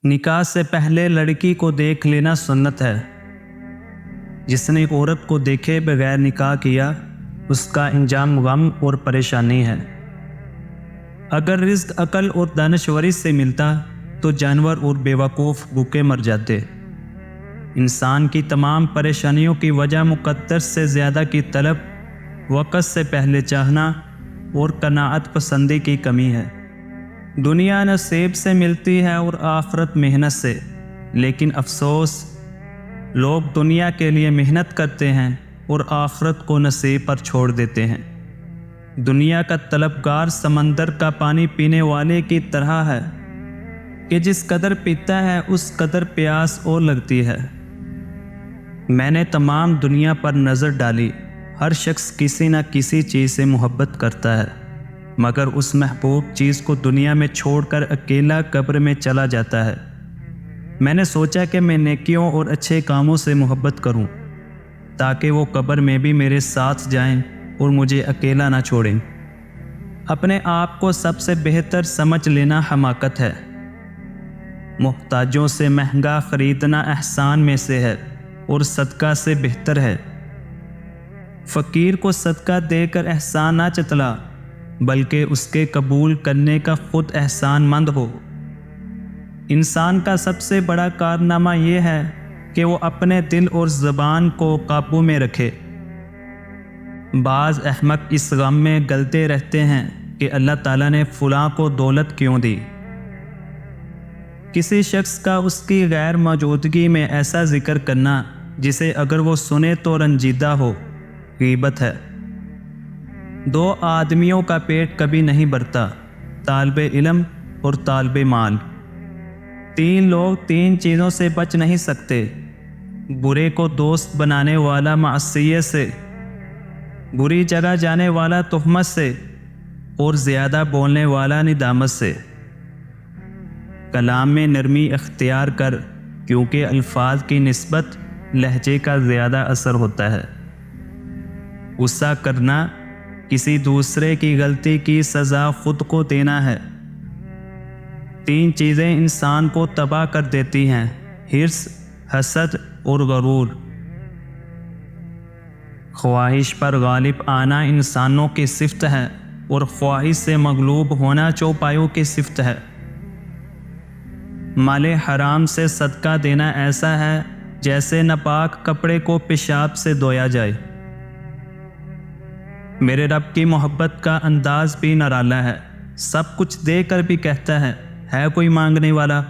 نکاح سے پہلے لڑکی کو دیکھ لینا سنت ہے۔ جس نے عورت کو دیکھے بغیر نکاح کیا اس کا انجام غم اور پریشانی ہے۔ اگر رزق عقل اور دانشوری سے ملتا تو جانور اور بیوقوف بھوکے مر جاتے۔ انسان کی تمام پریشانیوں کی وجہ مقدر سے زیادہ کی طلب، وقت سے پہلے چاہنا اور قناعت پسندی کی کمی ہے۔ دنیا نصیب سے ملتی ہے اور آخرت محنت سے، لیکن افسوس لوگ دنیا کے لیے محنت کرتے ہیں اور آخرت کو نصیب پر چھوڑ دیتے ہیں۔ دنیا کا طلبگار سمندر کا پانی پینے والے کی طرح ہے کہ جس قدر پیتا ہے اس قدر پیاس اور لگتی ہے۔ میں نے تمام دنیا پر نظر ڈالی، ہر شخص کسی نہ کسی چیز سے محبت کرتا ہے، مگر اس محبوب چیز کو دنیا میں چھوڑ کر اکیلا قبر میں چلا جاتا ہے۔ میں نے سوچا کہ میں نیکیوں اور اچھے کاموں سے محبت کروں تاکہ وہ قبر میں بھی میرے ساتھ جائیں اور مجھے اکیلا نہ چھوڑیں۔ اپنے آپ کو سب سے بہتر سمجھ لینا حماقت ہے۔ محتاجوں سے مہنگا خریدنا احسان میں سے ہے اور صدقہ سے بہتر ہے۔ فقیر کو صدقہ دے کر احسان نہ جتلا، بلکہ اس کے قبول کرنے کا خود احسان مند ہو۔ انسان کا سب سے بڑا کارنامہ یہ ہے کہ وہ اپنے دل اور زبان کو قابو میں رکھے۔ بعض احمق اس غم میں گلتے رہتے ہیں کہ اللہ تعالیٰ نے فلاں کو دولت کیوں دی۔ کسی شخص کا اس کی غیر موجودگی میں ایسا ذکر کرنا جسے اگر وہ سنے تو رنجیدہ ہو، غیبت ہے۔ دو آدمیوں کا پیٹ کبھی نہیں بھرتا، طالب علم اور طالب مال۔ تین لوگ تین چیزوں سے بچ نہیں سکتے: برے کو دوست بنانے والا معصیت سے، بری جگہ جانے والا تہمت سے، اور زیادہ بولنے والا ندامت سے۔ کلام میں نرمی اختیار کر، کیونکہ الفاظ کی نسبت لہجے کا زیادہ اثر ہوتا ہے۔ غصہ کرنا کسی دوسرے کی غلطی کی سزا خود کو دینا ہے۔ تین چیزیں انسان کو تباہ کر دیتی ہیں: حرص، حسد اور غرور۔ خواہش پر غالب آنا انسانوں کی صفت ہے اور خواہش سے مغلوب ہونا چوپایوں کی صفت ہے۔ مال حرام سے صدقہ دینا ایسا ہے جیسے ناپاک کپڑے کو پیشاب سے دھویا جائے۔ میرے رب کی محبت کا انداز بھی نرالا ہے، سب کچھ دے کر بھی کہتا ہے کوئی مانگنے والا؟